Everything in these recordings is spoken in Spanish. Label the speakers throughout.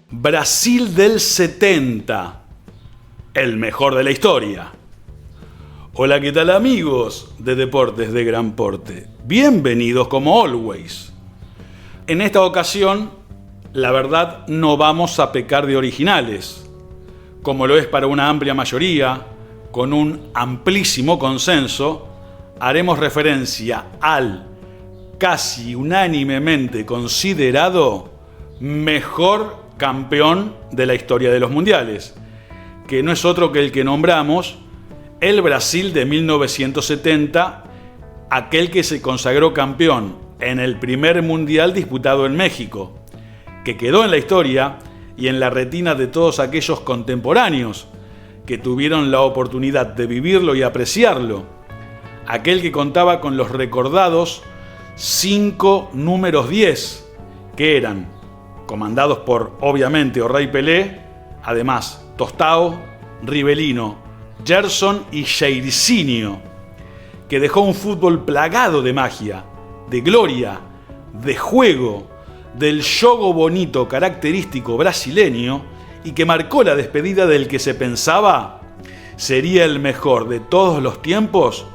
Speaker 1: Brasil del 70, el mejor de la historia. Hola, ¿qué tal amigos de Deportes de Gran Porte? Bienvenidos como always. En esta ocasión, la verdad, no vamos a pecar de originales, como lo es para una amplia mayoría, con un amplísimo consenso. Haremos referencia al casi unánimemente considerado mejor campeón de la historia de los mundiales, que no es otro que el que nombramos, el Brasil de 1970, aquel que se consagró campeón en el primer mundial disputado en México, que quedó en la historia y en la retina de todos aquellos contemporáneos que tuvieron la oportunidad de vivirlo y apreciarlo, aquel que contaba con los recordados 5 números 10, que eran comandados por, obviamente, o Rei Pelé, además Tostão, Rivelino, Gerson y Jairzinho, que dejó un fútbol plagado de magia, de gloria, de juego, del jogo bonito característico brasileño y que marcó la despedida del que se pensaba sería el mejor de todos los tiempos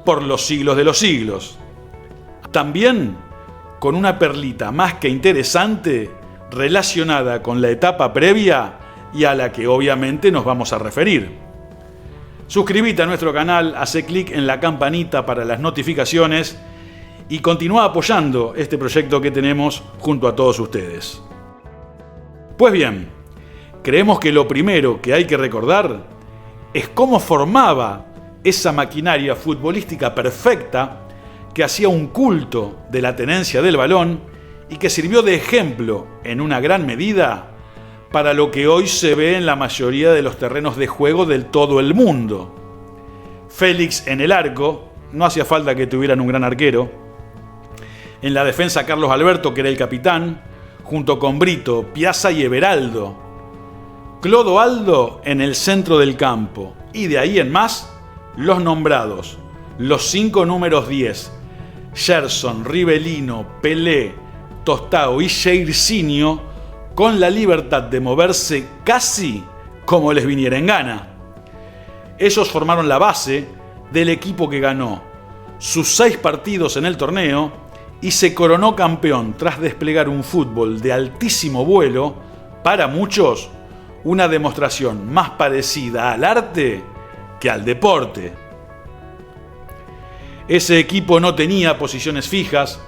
Speaker 1: por los siglos de los siglos. También con una perlita más que interesante relacionada con la etapa previa y a la que obviamente nos vamos a referir. Suscríbete a nuestro canal, hace clic en la campanita para las notificaciones y continúa apoyando este proyecto que tenemos junto a todos ustedes. Pues bien, creemos que lo primero que hay que recordar es cómo formaba esa maquinaria futbolística perfecta que hacía un culto de la tenencia del balón y que sirvió de ejemplo, en una gran medida, para lo que hoy se ve en la mayoría de los terrenos de juego del todo el mundo. Félix en el arco, no hacía falta que tuvieran un gran arquero. En la defensa Carlos Alberto, que era el capitán, junto con Brito, Piazza y Everaldo. Clodoaldo en el centro del campo. Y de ahí en más, los nombrados, los 5 números 10, Gerson, Rivelino, Pelé, Tostão y Jairzinho, con la libertad de moverse casi como les viniera en gana. Ellos formaron la base del equipo que ganó sus 6 partidos en el torneo y se coronó campeón tras desplegar un fútbol de altísimo vuelo, para muchos una demostración más parecida al arte que al deporte. Ese equipo no tenía posiciones fijas,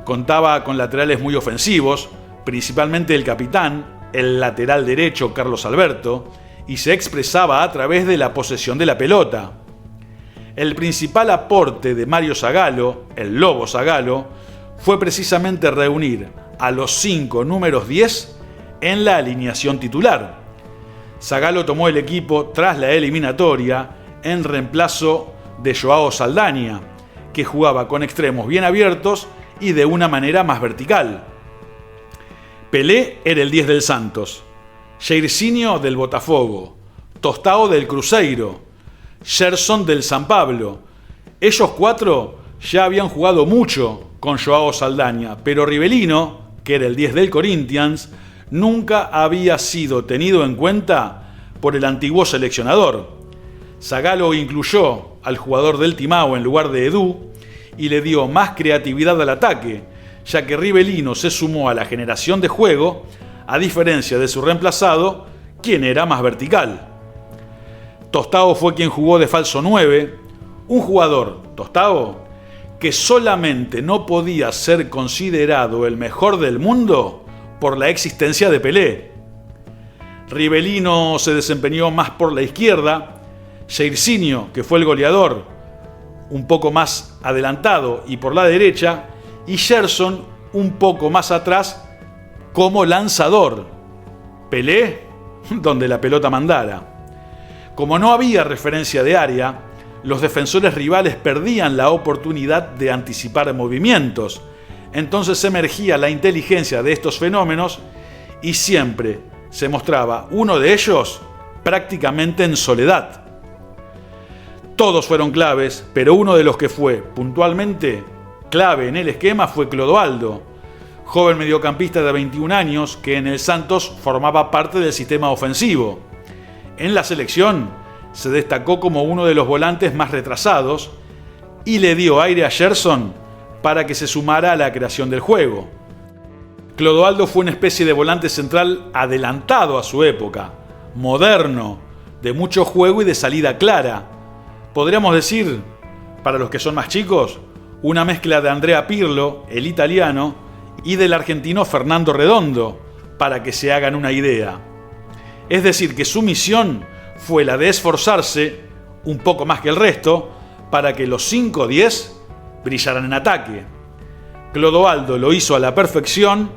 Speaker 1: contaba con laterales muy ofensivos, principalmente el capitán, el lateral derecho Carlos Alberto, y se expresaba a través de la posesión de la pelota. El principal aporte de Mario Zagallo, el Lobo Zagallo, fue precisamente reunir a los 5 números 10 en la alineación titular. Zagallo tomó el equipo tras la eliminatoria en reemplazo de Joao Saldanha, que jugaba con extremos bien abiertos y de una manera más vertical. Pelé era el 10 del Santos, Jairzinho del Botafogo, Tostão del Cruzeiro, Gerson del San Pablo. Ellos 4 ya habían jugado mucho con Joao Saldanha, pero Rivelino, que era el 10 del Corinthians, nunca había sido tenido en cuenta por el antiguo seleccionador. Zagallo incluyó al jugador del Timão en lugar de Edu y le dio más creatividad al ataque, ya que Rivelino se sumó a la generación de juego, a diferencia de su reemplazado, quien era más vertical. Tostão fue quien jugó de falso 9, un jugador, Tostão, que solamente no podía ser considerado el mejor del mundo por la existencia de Pelé. Rivelino se desempeñó más por la izquierda, Jairzinho, que fue el goleador, un poco más adelantado y por la derecha, y Gerson un poco más atrás como lanzador. Pelé donde la pelota mandara. Como no había referencia de área, los defensores rivales perdían la oportunidad de anticipar movimientos. Entonces emergía la inteligencia de estos fenómenos y siempre se mostraba uno de ellos prácticamente en soledad. Todos fueron claves, pero uno de los que fue puntualmente clave en el esquema fue Clodoaldo, joven mediocampista de 21 años que en el Santos formaba parte del sistema ofensivo. En la selección se destacó como uno de los volantes más retrasados y le dio aire a Gerson para que se sumara a la creación del juego. Clodoaldo fue una especie de volante central adelantado a su época, moderno, de mucho juego y de salida clara. Podríamos decir, para los que son más chicos, una mezcla de Andrea Pirlo, el italiano, y del argentino Fernando Redondo, para que se hagan una idea. Es decir, que su misión fue la de esforzarse, un poco más que el resto, para que los 5-10 brillaran en ataque. Clodoaldo lo hizo a la perfección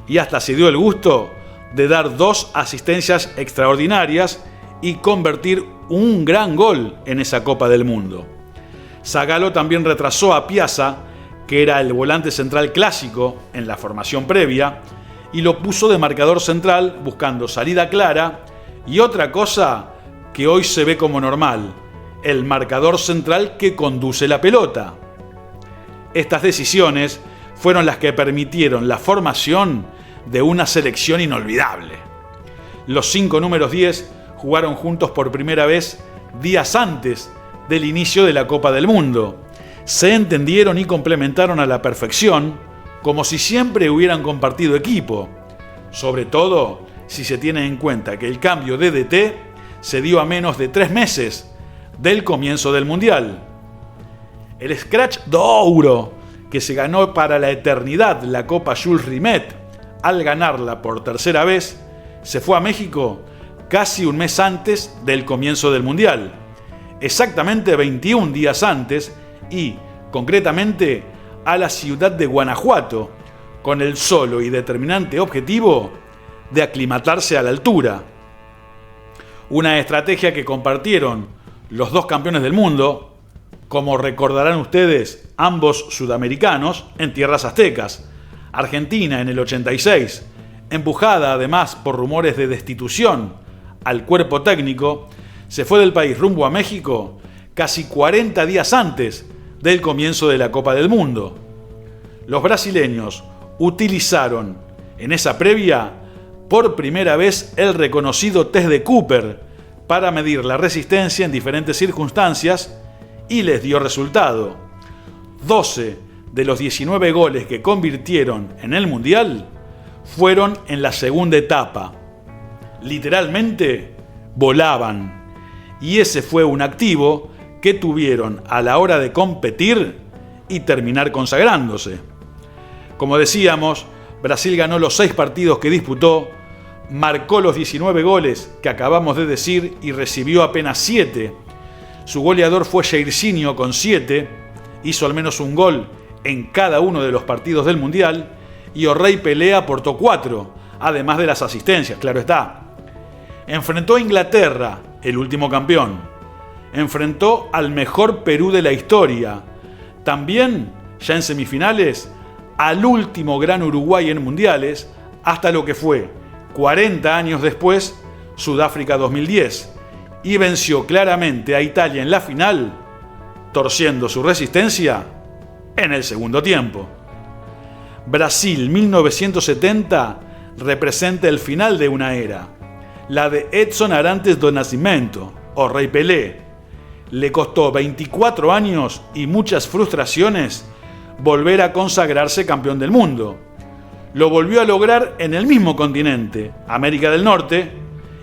Speaker 1: y hasta se dio el gusto de dar 2 asistencias extraordinarias y convertir un gran gol en esa Copa del Mundo. Zagallo también retrasó a Piazza, que era el volante central clásico en la formación previa, y lo puso de marcador central buscando salida clara y otra cosa que hoy se ve como normal, el marcador central que conduce la pelota. Estas decisiones fueron las que permitieron la formación de una selección inolvidable. Los 5 números 10 jugaron juntos por primera vez días antes del inicio de la Copa del Mundo. Se entendieron y complementaron a la perfección, como si siempre hubieran compartido equipo, sobre todo si se tiene en cuenta que el cambio de DT se dio a menos de 3 meses del comienzo del Mundial. El Scratch Douro, que se ganó para la eternidad la Copa Jules Rimet, al ganarla por tercera vez, se fue a México casi un mes antes del comienzo del Mundial, exactamente 21 días antes y, concretamente, a la ciudad de Guanajuato, con el solo y determinante objetivo de aclimatarse a la altura. Una estrategia que compartieron los 2 campeones del mundo, como recordarán ustedes, ambos sudamericanos, en tierras aztecas. Argentina en el 86, empujada además por rumores de destitución al cuerpo técnico, se fue del país rumbo a México casi 40 días antes del comienzo de la Copa del Mundo. Los brasileños utilizaron en esa previa por primera vez el reconocido test de Cooper para medir la resistencia en diferentes circunstancias y les dio resultado. 12 de los 19 goles que convirtieron en el Mundial fueron en la segunda etapa. Literalmente volaban. Y ese fue un activo que tuvieron a la hora de competir y terminar consagrándose. Como decíamos, Brasil ganó los 6 partidos que disputó, marcó los 19 goles que acabamos de decir y recibió apenas 7. Su goleador fue Jairzinho con 7, hizo al menos un gol en cada uno de los partidos del Mundial, y O'Reilly Pelé aportó 4, además de las asistencias, claro está. Enfrentó a Inglaterra, el último campeón. Enfrentó al mejor Perú de la historia. También, ya en semifinales, al último gran Uruguay en mundiales, hasta lo que fue, 40 años después, Sudáfrica 2010. Y venció claramente a Italia en la final, torciendo su resistencia en el segundo tiempo. Brasil 1970 representa el final de una era, la de Edson Arantes do Nascimento, o Rey Pelé. Le costó 24 años y muchas frustraciones volver a consagrarse campeón del mundo. Lo volvió a lograr en el mismo continente, América del Norte,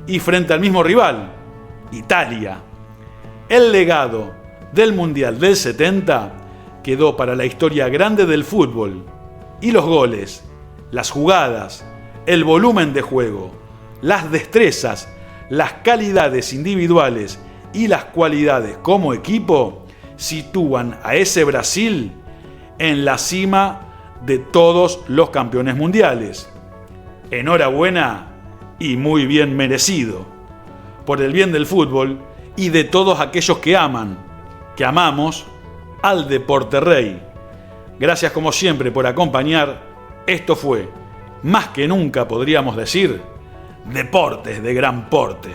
Speaker 1: y frente al mismo rival, Italia. El legado del Mundial del 70 quedó para la historia grande del fútbol, y los goles, las jugadas, el volumen de juego, las destrezas, las calidades individuales y las cualidades como equipo sitúan a ese Brasil en la cima de todos los campeones mundiales. Enhorabuena y muy bien merecido. Por el bien del fútbol y de todos aquellos que amamos al Deporte Rey. Gracias como siempre por acompañar. Esto fue, más que nunca podríamos decir, Deportes de Gran Porte.